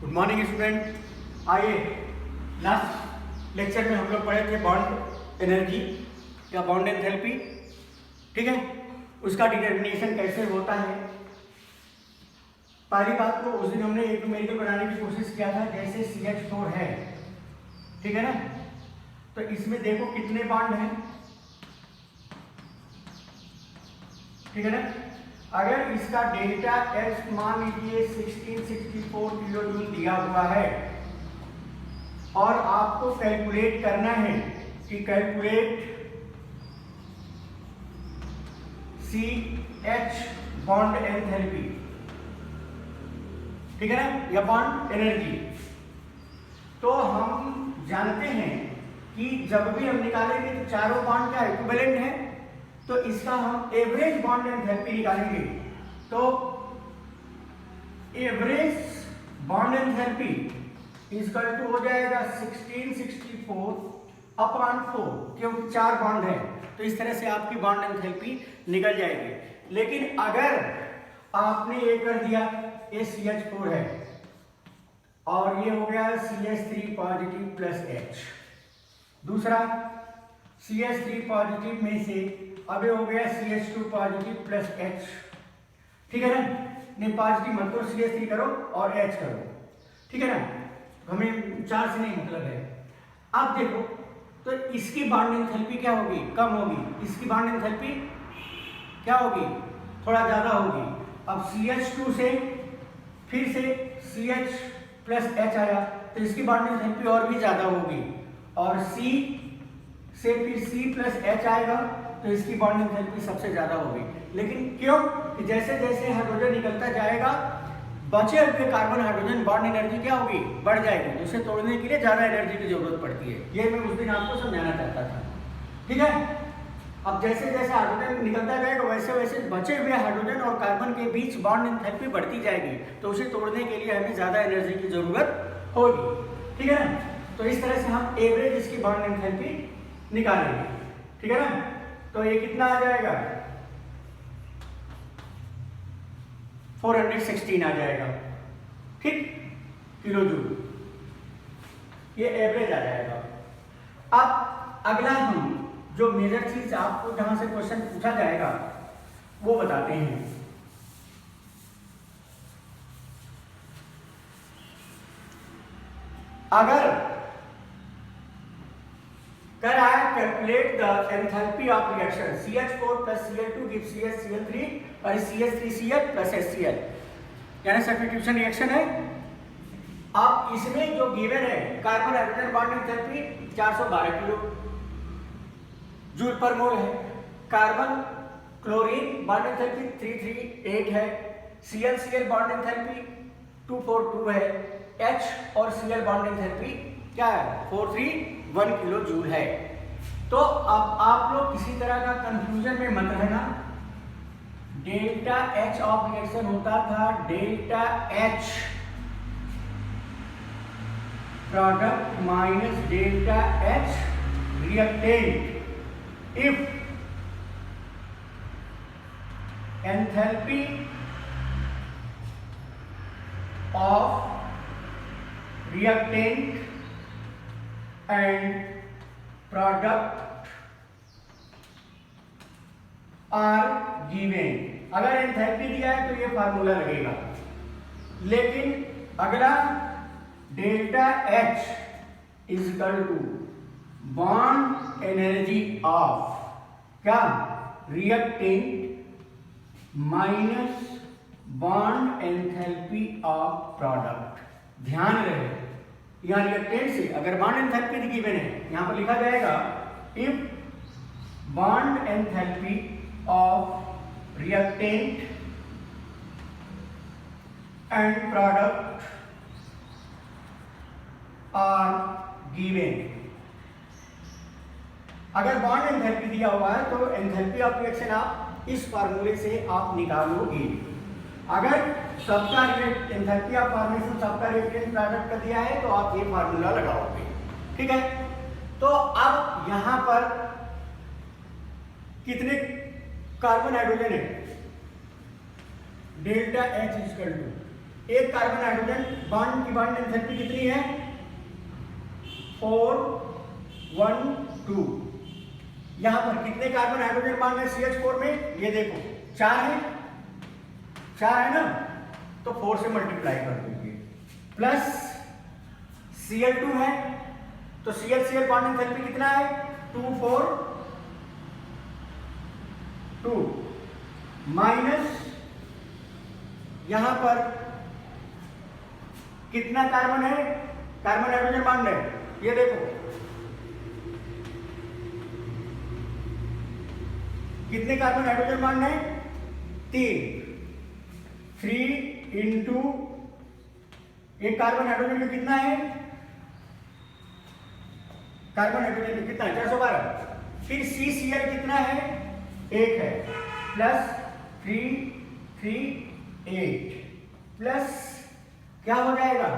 Good morning student. आइए, last lecture में हम लोग पढ़े थे बॉन्ड एनर्जी या बॉन्ड एंथैल्पी, ठीक है। उसका डिटर्मिनेशन कैसे होता है। पहली बात तो उस दिन हमने एक न्यूमेरिकल बनाने की कोशिश किया था, जैसे CH4 है, ठीक है ना। तो इसमें देखो कितने बॉन्ड हैं, ठीक है ना। अगर इसका डेल्टा H मान लीजिए 1664 किलो जूल दिया हुआ है और आपको कैलकुलेट करना है कि कैलकुलेट CH बॉन्ड एंथैल्पी, ठीक है ना, या बॉन्ड एनर्जी। तो हम जानते हैं कि जब भी हम निकालेंगे तो चारों बॉन्ड क्या इक्विवेलेंट है, तो इसका हम एवरेज बॉन्ड एंथैल्पी निकालेंगे। तो average bond enthalpy equal to हो जाएगा 1664 अपॉन 4, क्योंकि 4 बॉन्ड है तो इस तरह से आपकी बॉन्ड एंथैल्पी निकल जाएगी। लेकिन अगर आपने ये कर दिया, ये CH4 है और ये हो गया CH3 पॉजिटिव प्लस H, दूसरा CH3 पॉजिटिव में से अब ये हो गया CH2 पॉजिटिव प्लस H, ठीक है ना। नहीं पॉजिटिव मत करो, CH3 करो और H करो, ठीक है ना। हमें 4 से नहीं मतलब है। अब देखो तो इसकी बॉन्ड एंथैल्पी क्या होगी, कम होगी। इसकी बॉन्ड एंथैल्पी क्या होगी, थोड़ा ज्यादा होगी। अब CH2 से फिर से CH प्लस H आया तो इसकी बॉन्ड एंथैल्पी और भी ज्यादा होगी, और C से फिर C प्लस H आएगा तो इसकी बॉन्ड एंथैल्पी सबसे ज्यादा होगी। लेकिन क्यों कि जैसे जैसे हाइड्रोजन निकलता जाएगा बचे हुए कार्बन हाइड्रोजन बॉन्ड एनर्जी क्या होगी, बढ़ जाएगी। उसे तोड़ने के लिए ज्यादा एनर्जी की जरूरत पड़ती है। ये मैं उस दिन आपको समझाना चाहता था, ठीक है। अब जैसे जैसे हाइड्रोजन निकलता जाएगा वैसे वैसे बचे हुए हाइड्रोजन और कार्बन के बीच बॉन्ड एंथैल्पी बढ़ती जाएगी, तो उसे तोड़ने के लिए हमें ज्यादा एनर्जी की जरूरत होगी, ठीक है ना। तो इस तरह से हम एवरेज इसकी बॉन्ड एंथैल्पी निकालेंगे, ठीक है ना। तो ये कितना आ जाएगा, 416 आ जाएगा, ठीक, किलो जूल, ये एवरेज आ जाएगा। अब अगला हम जो मेजर चीज आपको जहां से क्वेश्चन पूछा जाएगा वो बताते हैं। अगर कह रहा है calculate the enthalpy of reaction CH4 plus Cl2 give CH3 और CH3Cl प्लस HCl, यानी सब्स्टिट्यूशन रिएक्शन है। अब इसमें जो गिवन है carbon hydrogen bond enthalpy 412 kilo joule per mole है, कार्बन क्लोरीन बॉन्ड एंथैल्पी 338 है, Cl बॉन्ड एंथैल्पी 242 है, H और Cl बॉन्ड एंथैल्पी क्या है, 431 किलो जूल है। तो अब आप लोग किसी तरह का कंफ्यूजन में मत रहना। डेल्टा H ऑफ रिएक्शन होता था delta H product minus delta H reactant if enthalpy of reactant and product are given। अगर एंथैल्पी दिया है तो ये फार्मूला लगेगा। लेकिन अगला delta H is equal to bond energy of क्या, reactant minus bond enthalpy of product. ध्यान रहे यहां रिएक्टेंट से अगर बॉन्ड एंथैल्पी गिवन है, यहां पर लिखा जाएगा if bond enthalpy of reactant and product are given. अगर बॉन्ड एंथैल्पी दिया हुआ है तो एंथैल्पी ऑफ रिएक्शन आप इस फार्मूले से आप निकालोगे। अगर सबका एंथैल्पी ऑफ फॉर्मेशन सबका रिएक्टेंट प्रोडक्ट का दिया है तो आप ये फार्मूला लगाओगे, ठीक है। तो अब यहां पर कितने कार्बन हाइड्रोजन है, डेल्टा H इक्वल टू एक कार्बन हाइड्रोजन बॉन्ड की बॉन्ड एंथैल्पी कितनी है? 4 1 2। यहां पर कितने कार्बन हाइड्रोजन बॉन्ड है CH4 में? ये देखो 4 है, 4 है ना, तो 4 से मल्टीप्लाई कर दीजिए। प्लस Cl2 है, तो Cl बॉन्ड एंथैल्पी कितना है? 2 4 2 माइनस यहां पर कितना कार्बन है? कार्बन हाइड्रोजन बॉन्ड है, ये देखो कितने कार्बन हाइड्रोजन बॉन्ड है? 3 इंटू एक कार्बन हाइड्रोजन में कितना है? कार्बन हाइड्रोजन में कितना है? 412। फिर CCl कितना है? 1 है, प्लस 3 3 8 प्लस क्या हो जाएगा?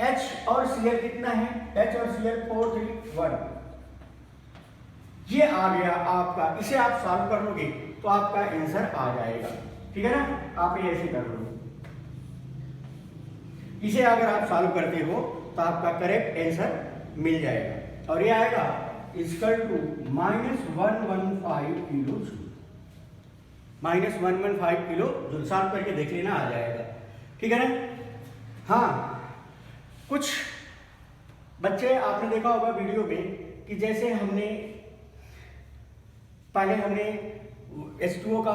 H और Cl कितना है? H और Cl 4 3 1। ये आ गया आपका, इसे आप सॉल्व कर लोगे तो आपका आंसर आ जाएगा, ठीक है ना? आप ये ऐसे कर लो, इसे अगर आप सॉल्व करते हो तो आपका करेक्ट आंसर मिल जाएगा और ये आएगा equal to -115 kilo joule. -115 kilo joule solve करके देख लेना, आ जाएगा, ठीक है ना? हाँ, कुछ बच्चे आपने देखा होगा वीडियो में कि जैसे हमने पहले H2O का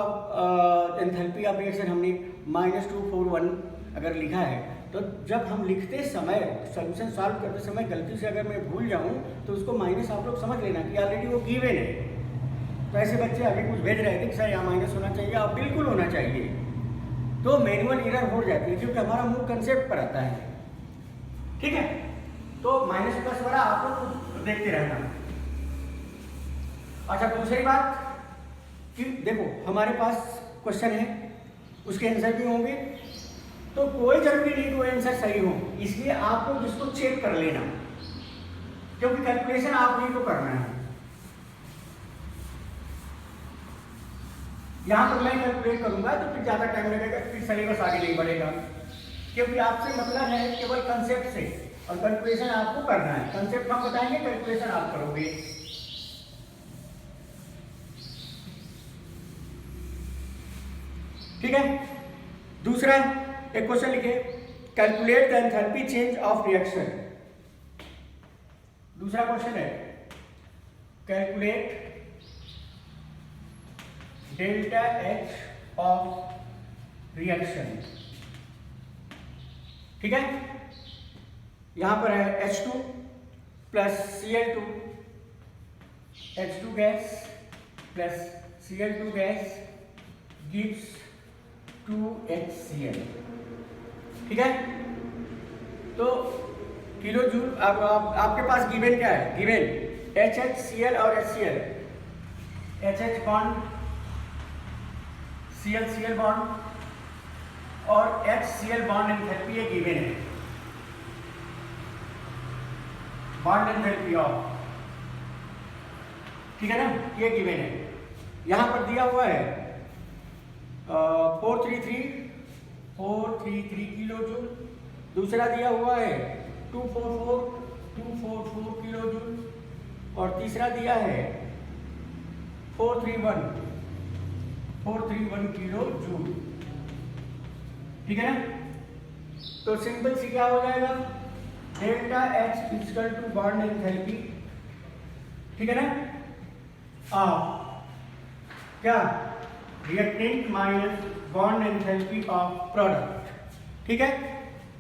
एंथैल्पी ऑफ रिएक्शन हमने -241 अगर लिखा है, तो जब हम लिखते समय सॉल्यूशन सॉल्व करते समय गलती से अगर मैं भूल जाऊं तो उसको माइनस आप लोग समझ लेना कि ऑलरेडी वो गिवन है। तो ऐसे बच्चे अभी कुछ भेज रहे थे कि सर यहाँ माइनस होना चाहिए, आप बिल्कुल होना चाहिए, तो मैनुअल एरर हो जाती है क्योंकि हमारा मूल कंसेप्ट पर आता है, ठीक है? तो -+ वाला आप लोग देखते रहना। अच्छा, दूसरी बात कि देखो हमारे पास क्वेश्चन है, उसके आंसर भी होंगे, तो कोई जरूरी नहीं कोई आंसर सही हो, इसलिए आपको जिसको चेक कर लेना, क्योंकि कैलकुलेशन आप ही को करना है। यहां पर मैं कैलकुलेट करूंगा तो फिर ज्यादा टाइम लगेगा, फिर सिलेबस आगे नहीं बढ़ेगा, क्योंकि आपसे मतलब है केवल कंसेप्ट से, और कैलकुलेशन आपको करना है। कंसेप्ट हम बताएंगे, कैलकुलेशन आप करोगे। ठीक है? दूसरा एक क्वेश्चन लिखे, calculate the enthalpy change of reaction. दूसरा क्वेश्चन है calculate delta H of reaction. ठीक है? यहां पर है H2 plus Cl2, H2 gas plus Cl2 gas gives 2HCl। ठीक है? तो किलो जूल आपके पास गिवन क्या है? गिवन HHCl और HCl, HH bond ClCl bond और HCl बॉन्ड एंथैल्पी ये गिवन है, बॉन्ड एंथैल्पी ऑफ, ठीक है ना? ये गिवन है। यहां पर दिया हुआ है 433 किलो जूल, दूसरा दिया हुआ है 244 किलो जूल, और तीसरा दिया है 431 किलो जूल। ठीक है ना? तो सिंपल सी क्या हो जाएगा, delta H equal to bond enthalpy, ठीक है ना, क्या reactant minus bond enthalpy of product. ठीक है?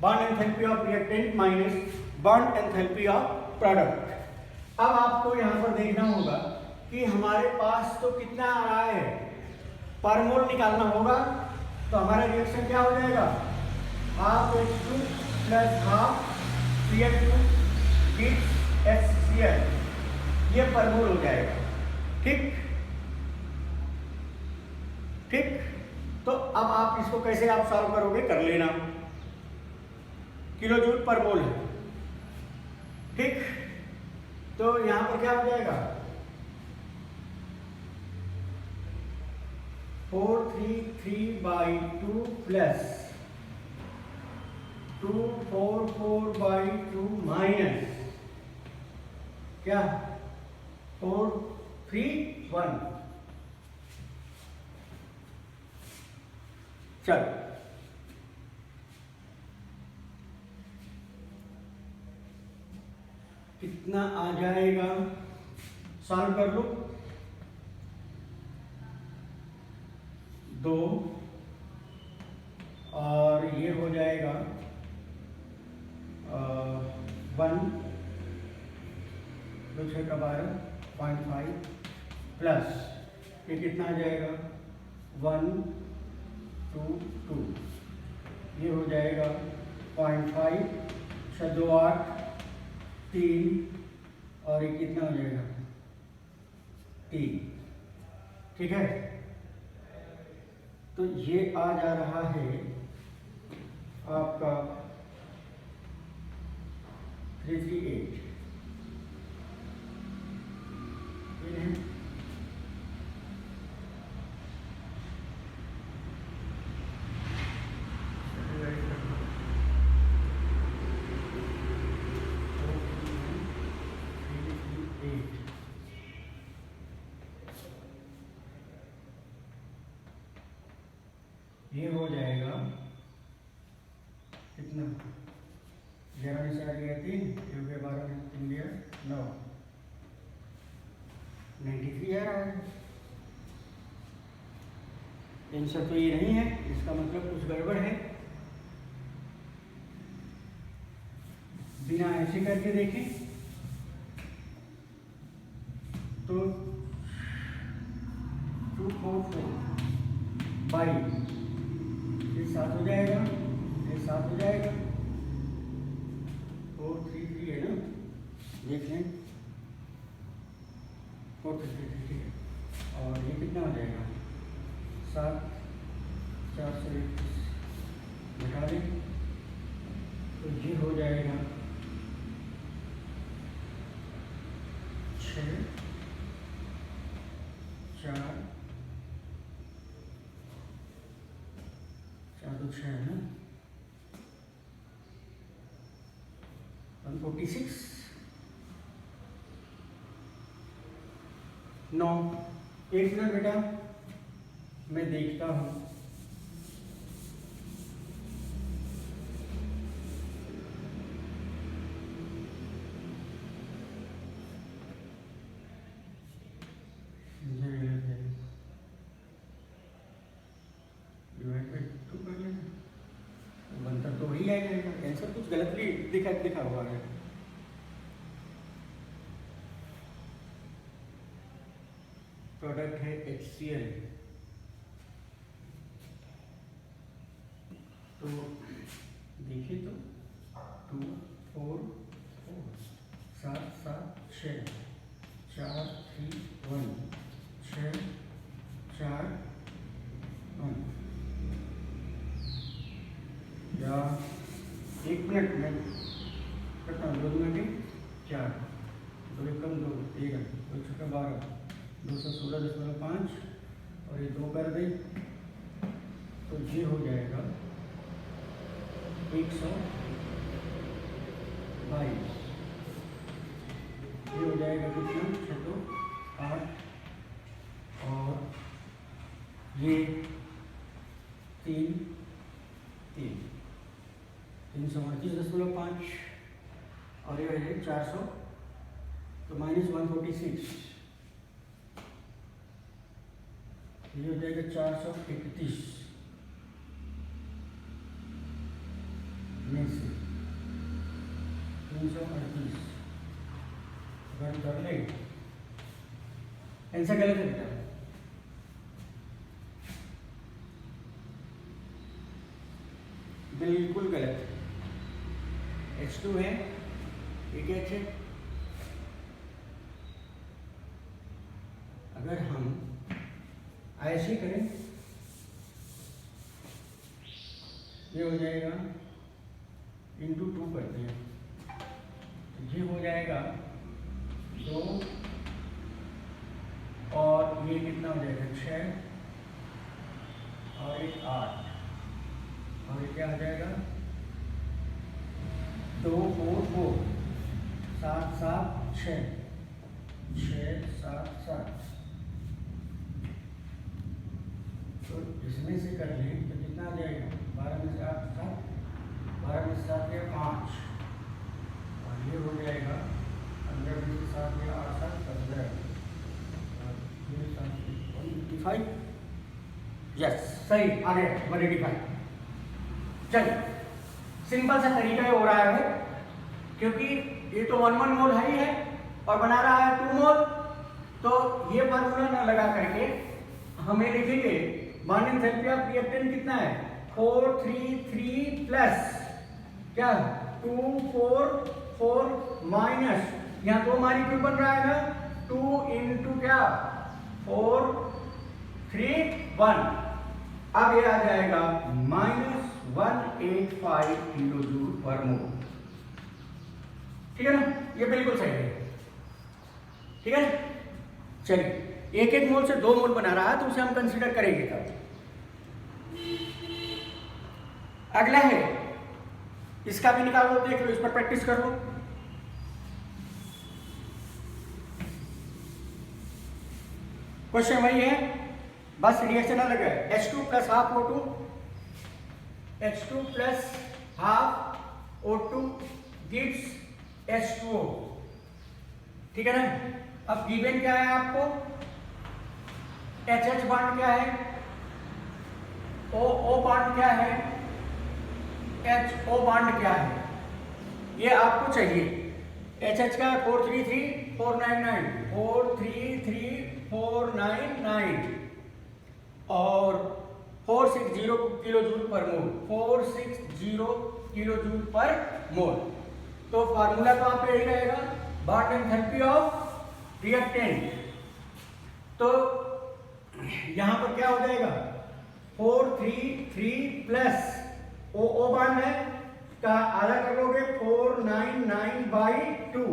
Bond enthalpy of reactant minus bond enthalpy of product. अब आपको यहां पर देखना होगा कि हमारे पास तो कितना आ रहा है, पर मोल निकालना होगा। तो हमारा रिएक्शन क्या हो जाएगा, half H2 plus half Cl2 gives HCl, ये पर मोल हो जाएगा। ठीक? ठीक? तो अब आप इसको कैसे आप सॉल्व करोगे, कर लेना, किलो जूल पर मोल है। ठीक? तो यहां पर क्या हो जाएगा, 433/2 प्लस 244/2 माइनस क्या 431। चल कितना आ जाएगा, सॉल्व कर लो। 2 और ये हो जाएगा 1 2 6 का 12.5 प्लस ये कितना आ जाएगा 1 2 2 ये हो जाएगा 0.5 6 2 8 3 और ये कितना हो जाएगा 3। ठीक है, तो ये आ जा रहा है आपका 338। ये हो जाएगा कितना 11 में 4 गया 3 क्योंकि 12 में 3 गया 9 93 आ रहा है। आंसर तो ये नहीं है, इसका मतलब कुछ गड़बड़ है। बिना ऐसे करके देखें तो 244/22 ये 7 हो जाएगा, ये 7 हो जाएगा 433 है ना, देख लें 433 ठीक है। और ये कितना हो जाएगा 7 421 घटा लें तो ये हो जाएगा 6 4 4 2 6 है ना 146 9। एक मिनट बेटा मैं देखता हूँ। बनता तो वही आएगा, आंसर कुछ गलत भी दिखा हुआ है। प्रोडक्ट है HCl। तो देखिए तो 2 4 4 7 7 6 4 3 1 6 4 1 या 1 मिनट में करता हूँ 2 मिनट 4 2 कम 2 13 2 6 12 216.5 और ये 2 कर दे तो ये हो जाएगा 122। ये हो जाएगा कितना 6 2 8 और ये 3 338.5 और ये है 400 तो -146 ये हो जाएगा 431 में से 338 अगर कर ले आंसर गलत है बेटा। बिल्कुल गलत है। H2 है एक H है। अगर हम ऐसे करें ये हो जाएगा इंटू 2 करते हैं तो ये हो जाएगा 2 और ये कितना हो जाएगा 6 और एक 8 और ये क्या हो जाएगा 2 4 4 7 7 6 6 7 7। तो इसमें से कर लें तो कितना आ जाएगा 12 में से 8 7 12 में से 7 या 5 और ये हो जाएगा 15 में से 7 या 8 7 15 185। यस सही आ गया 185। चलिए सिंपल सा तरीका ही हो रहा है क्योंकि ये तो 1 1 मोल है ही है और बना रहा है 2 मोल। तो ये फार्मूला ना लगा करके हमें लिखेंगे बॉन्ड एंथैल्पी ऑफ रिएक्टेंट कितना है 433 प्लस क्या 2 4 4 माइनस यहाँ 2 मॉलिक्यूल बन रहा है ना 2 इंटू क्या 4 3 1। अब ये आ जाएगा -185 किलो जूल पर मोल। ठीक है ना ये बिल्कुल सही है। ठीक है चलिए एक एक मोल से 2 मोल बना रहा है तो उसे हम कंसीडर करेंगे तब। अगला है इसका भी निकालो देख लो इस पर प्रैक्टिस कर लो। क्वेश्चन वही है बस रिएक्शन अलग है H2 plus half O2 H2 plus half O2 gives H2O। ठीक है ना। अब गिवन क्या है आपको HH बॉन्ड क्या है OO बॉन्ड क्या है HO बॉन्ड क्या है ये आपको चाहिए। HH का 433 499 433 499 और 460 किलो जूल पर मोल 460 किलो जूल पर मोल। तो फार्मूला तो आपका यही रहेगा बॉन्ड एंथैल्पी ऑफ रिएक्टेंट। तो यहां पर क्या हो जाएगा 433 प्लस ओ बॉन्ड है का आधा कर लोगे 499/2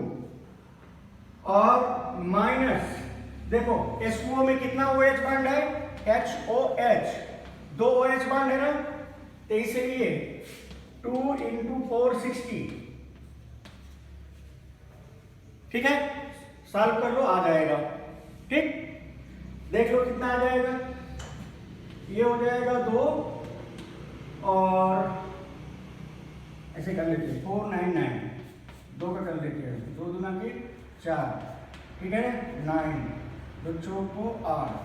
और माइनस देखो H2O में कितना OH बॉन्ड है HOH 2 OH बॉन्ड है ना तो इसलिए 2 इंटू 460। ठीक है सॉल्व कर लो आ जाएगा। ठीक देख लो कितना आ जाएगा ये हो जाएगा 2 और ऐसे कर लेते हैं 499 2 का कर लेते हैं 2 दूना के 4। ठीक है 9 2 चौको 8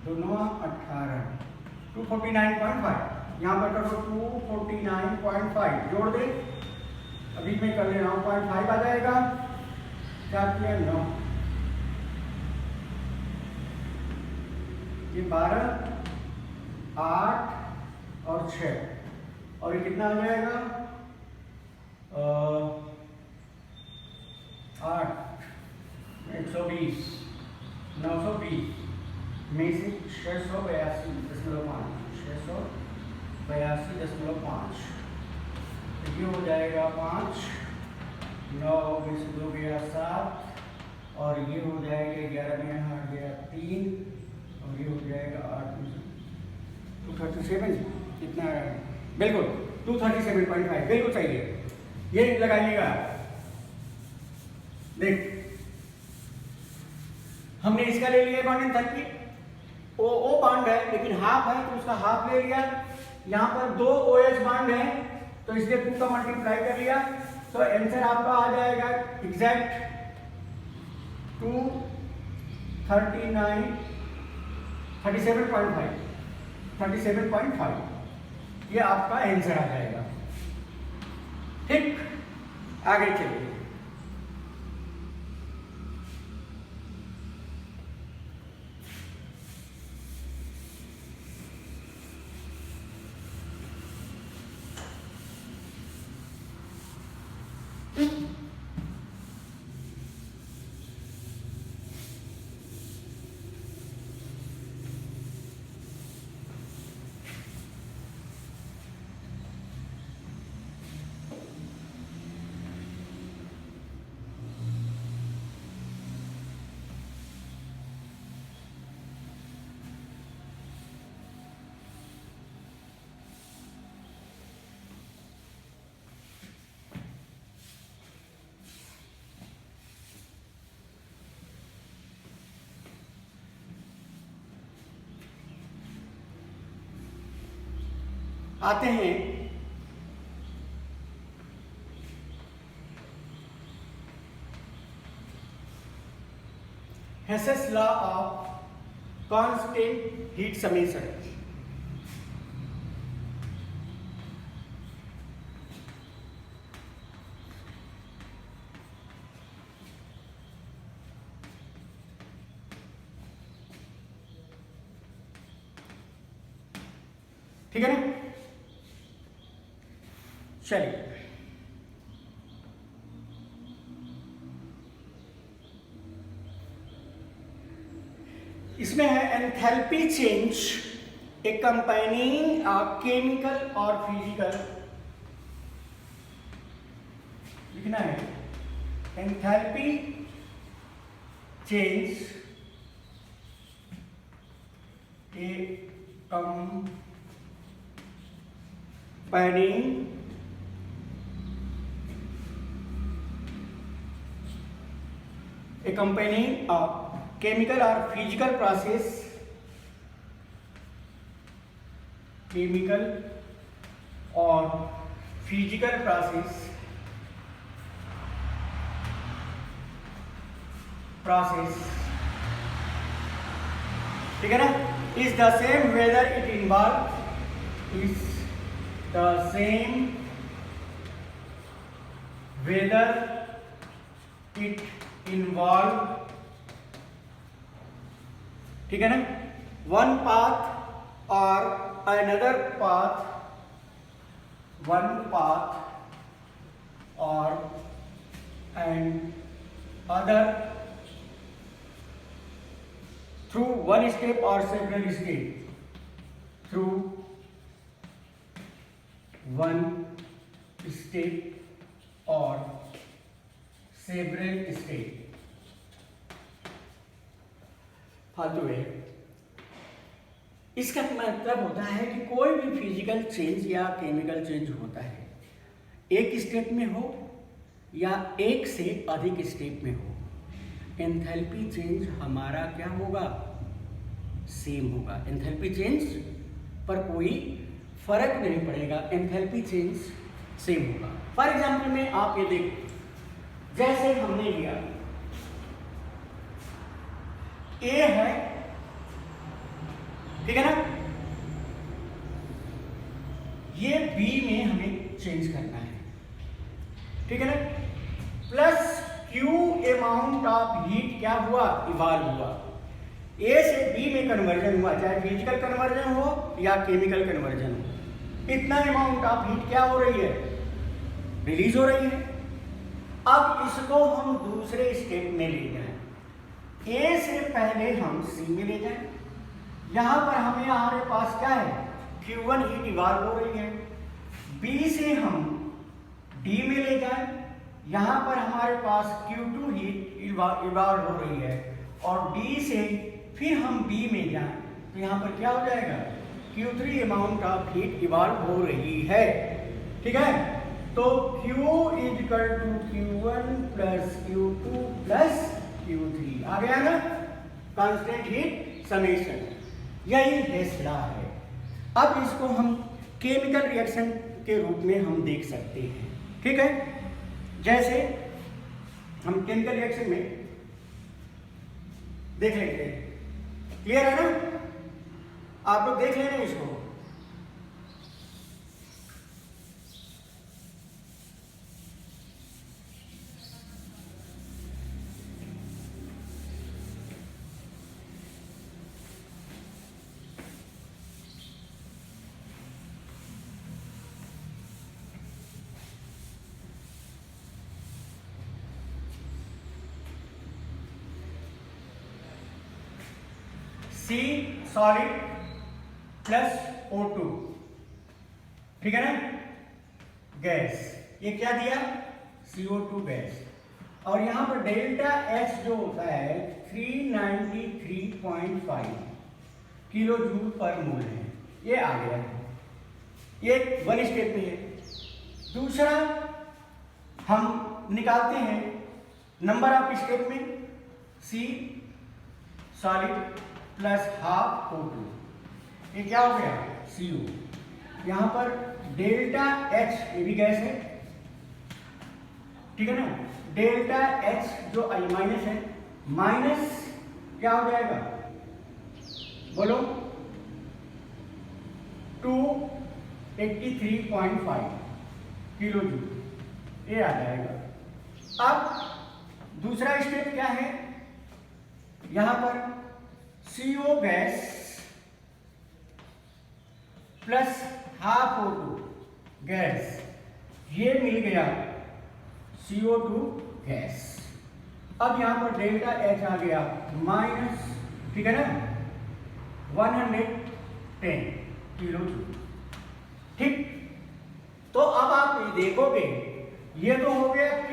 2 9 18 249.5 यहाँ पर करो 249.5 जोड़ दे अभी मैं कर ले रहा हूँ 0.5 आ जाएगा 4 किया 9 ये 12 8 और 6 और ये कितना आ जाएगा 8 120 920 में से 682.5 682.5 ये हो जाएगा 5 9 में से 2 गया 7 और ये हो जाएगा 11 में हट गया 3 और ये हो जाएगा 8 में से 237 कितना बिल्कुल 237.5 बिल्कुल सही है। ये लगाइएगा देख हमने इसका ले लिया बॉन्ड एंथैल्पी ओ बॉन्ड है लेकिन हाफ है तो उसका हाफ ले लिया। यहाँ पर 2 OH बॉन्ड है तो इसलिए 2 का मल्टीप्लाई कर लिया तो आंसर आपका आ जाएगा एग्जैक्ट 37.5 ये आपका आंसर आ जाएगा। ठीक आगे चलिए आते हैं Hess's law of constant heat summation. ठीक है ना? चलिए, इसमें है एंथैल्पी चेंज accompanying केमिकल और फिजिकल, लिखना है enthalpy change accompanying chemical or physical process, chemical or physical process ठीक है ना, is the same whether it involve is the same whether it involve, ठीक है ना, one path or another path, one path or an other through one step or several steps, through one step or several steps, फालतू है। इसका मतलब होता है कि कोई भी फिजिकल चेंज या केमिकल चेंज होता है, एक स्टेप में हो या एक से अधिक स्टेप में हो, एंथैल्पी चेंज हमारा क्या होगा, सेम होगा। एंथैल्पी चेंज पर कोई फर्क नहीं पड़ेगा, एंथैल्पी चेंज सेम होगा। फॉर एग्जाम्पल में आप ये देखो, जैसे हमने लिया ए है, ठीक है ना, ये बी में हमें चेंज करना है, ठीक है ना, plus Q amount of heat क्या हुआ, इवॉल्व हुआ, ए से बी में कन्वर्जन हुआ, चाहे फिजिकल कन्वर्जन हो या केमिकल कन्वर्जन हो, इतना अमाउंट ऑफ हीट क्या हो रही है, रिलीज हो रही है। अब इसको हम दूसरे स्टेप में ले जाएं, ए से पहले हम सी में ले जाएं, यहां पर हमारे पास क्या है, Q1 हीट इवॉल्व हो रही है, बी से हम डी में ले जाएं, यहां पर हमारे पास Q2 हीट इवॉल्व हो रही है, और डी से फिर हम बी में जाएं तो यहां पर क्या हो जाएगा, Q3 amount of heat evolve हो रही है, ठीक है। तो Q equal to Q1 plus Q2 plus Q3 आ गया ना, कांस्टेंट हीट समेशन, यही हेस लॉ है। अब इसको हम केमिकल रिएक्शन के रूप में हम देख सकते हैं, ठीक है। जैसे हम केमिकल रिएक्शन में देख लेंगे, क्लियर है ना, आप लोग देख लेना इसको। C सॉलिड प्लस O2, ठीक है ना, गैस, ये क्या दिया, CO2 गैस, और यहां पर डेल्टा H जो होता है 393.5 किलो जूल पर मोल है, ये आ गया है, ये वन स्टेप में है। दूसरा हम निकालते हैं नंबर ऑफ स्टेप में, C solid plus half O2, ये क्या हो गया, CO, यहां पर डेल्टा एच, ये भी गैस है, ठीक है ना। डेल्टा एच जो आई माइनस है, माइनस क्या हो जाएगा बोलो, 283.5 किलो जूल, ये आ जाएगा। अब दूसरा स्टेप क्या है, यहां पर CO gas plus half O2 gas, ये मिल गया CO2 गैस। अब यहां पर डेल्टा एच आ गया माइनस, ठीक है ना, 110 किलो जूल, ठीक। तो अब आप देखोगे ये तो हो गया Q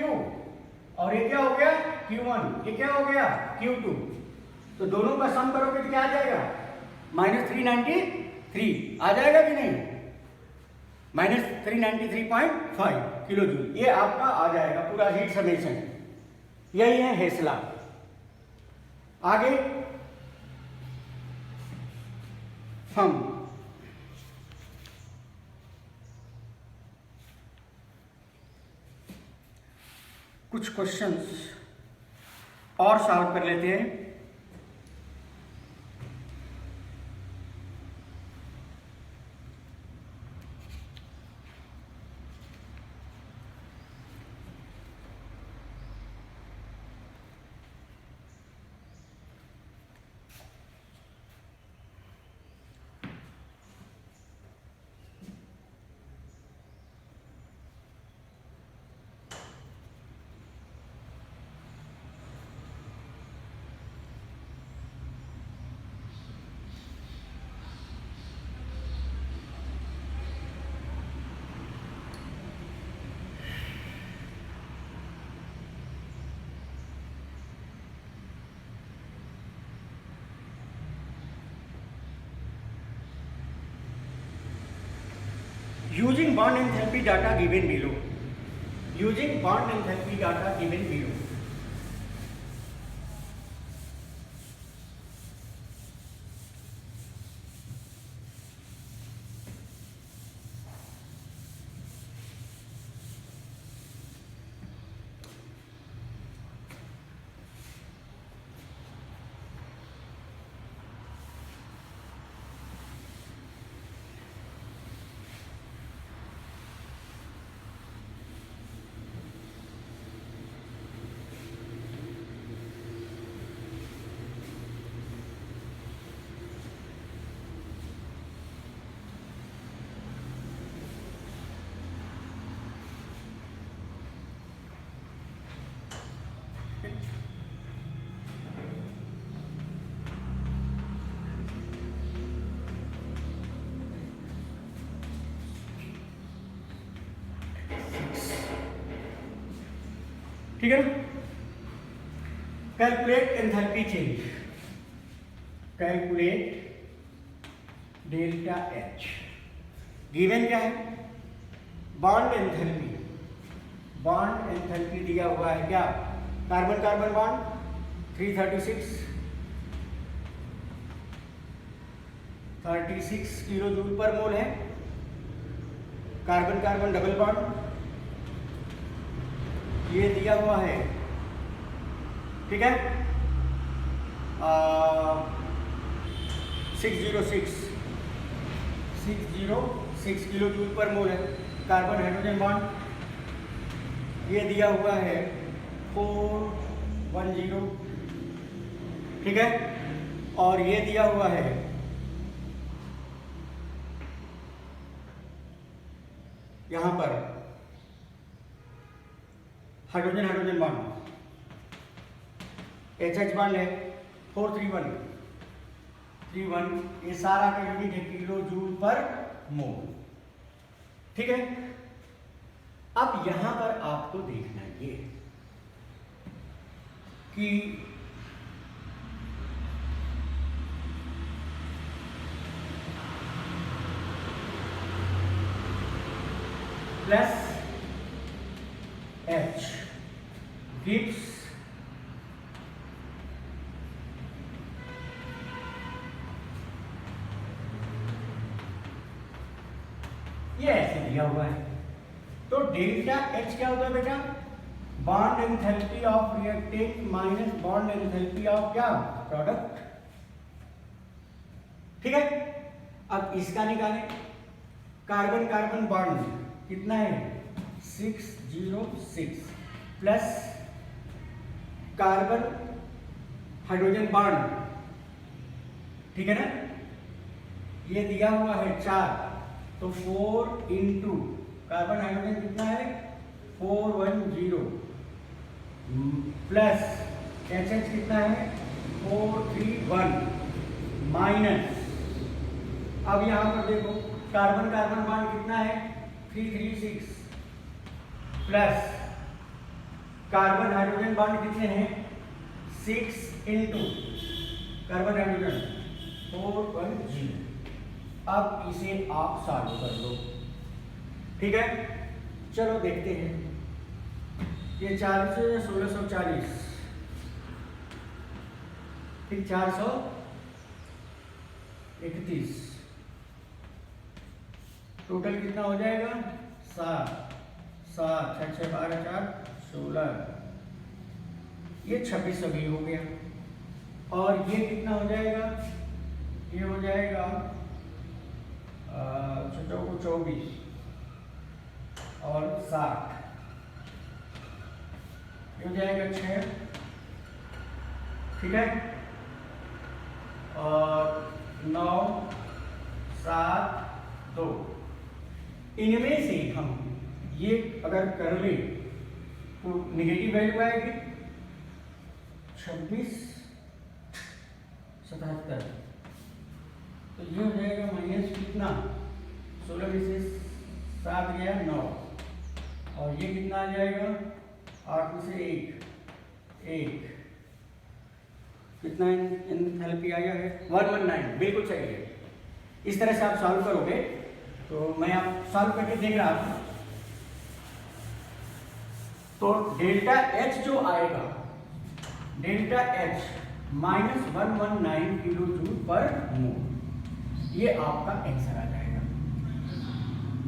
और ये क्या हो गया Q1, ये क्या हो गया Q2, तो दोनों का सम करोगे तो क्या आ जाएगा, -393 आ जाएगा कि नहीं, -393.5 किलो जूल, ये आपका आ जाएगा पूरा हीट समेशन। यही है हेसला। आगे हम कुछ क्वेश्चंस और सॉल्व कर लेते हैं। Using bond enthalpy data given below. Using bond enthalpy data given below. ठीक है, calculate enthalpy change, calculate delta H. Given क्या है, बॉन्ड एंथैल्पी, बॉन्ड एंथैल्पी दिया हुआ है क्या, carbon carbon bond 36 kilo joule per mole है, कार्बन कार्बन डबल बॉन्ड ये दिया हुआ है, ठीक है, 606 किलो जूल पर मोल है। कार्बन हाइड्रोजन बॉन्ड ये दिया हुआ है 410, ठीक है, और ये दिया हुआ है यहां पर hydrogen hydrogen bond HH bond है 431, ये सारा का यूनिट है किलो जूल पर मोल, ठीक है। अब यहां पर आपको देखना ये कि प्लस H gives दिया हुआ है। तो डेल्टा एच क्या होता है बेटा? Bond enthalpy of reactant minus bond enthalpy of क्या? प्रोडक्ट। ठीक है, अब इसका निकालें। कार्बन कार्बन बॉन्ड कितना है? 606 प्लस कार्बन हाइड्रोजन बॉन्ड, ठीक है ना, ये दिया हुआ है 4, तो 4 इंटू कार्बन हाइड्रोजन कितना है? 410 प्लस HH कितना है? 431 माइनस, अब यहां पर देखो कार्बन कार्बन बॉन्ड कितना है? 336 प्लस कार्बन हाइड्रोजन बॉन्ड कितने हैं? 6 इंटू कार्बन हाइड्रोजन 410। अब इसे आप सॉल्व कर लो। ठीक है, चलो देखते हैं। ये 4 से 1640, ठीक, 431, टोटल कितना हो जाएगा? 7 7 6 6 12 4 16, ये 26 अभी हो गया। और ये कितना हो जाएगा? ये हो जाएगा 24 और 60, ये हो जाएगा 6, ठीक है, और 9 7 2। इनमें से हम ये अगर कर ले तो निगेटिव वैल्यू आएगी 26 77, तो ये हो जाएगा माइनस कितना? 16 में से 7 गया 9, और ये कितना आ जाएगा? 8 में से 1 कितना एंथैल्पी आया है? 119, बिल्कुल सही है। इस तरह से आप सॉल्व करोगे तो मैं आप सॉल्व करके देख रहा था। तो डेल्टा एच जो आएगा, delta H minus 119 kilo joule per mole, ये आपका आंसर आ जाएगा।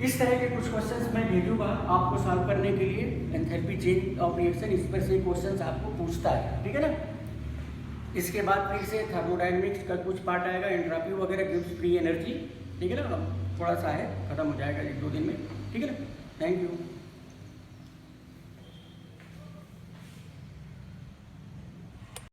इस तरह के कुछ क्वेश्चंस मैं भेजूंगा आपको सॉल्व करने के लिए। एंथैल्पी चेंज ऑफ रिएक्शन, इस पर से क्वेश्चंस आपको पूछता है, ठीक है ना। इसके बाद फिर से थर्मोडायनेमिक्स का कुछ पार्ट आएगा, एंट्रोपी वगैरह, गिव्स फ्री एनर्जी, ठीक है ना। थोड़ा सा है, खत्म हो जाएगा 1-2 दिन में, ठीक है ना। Thank you.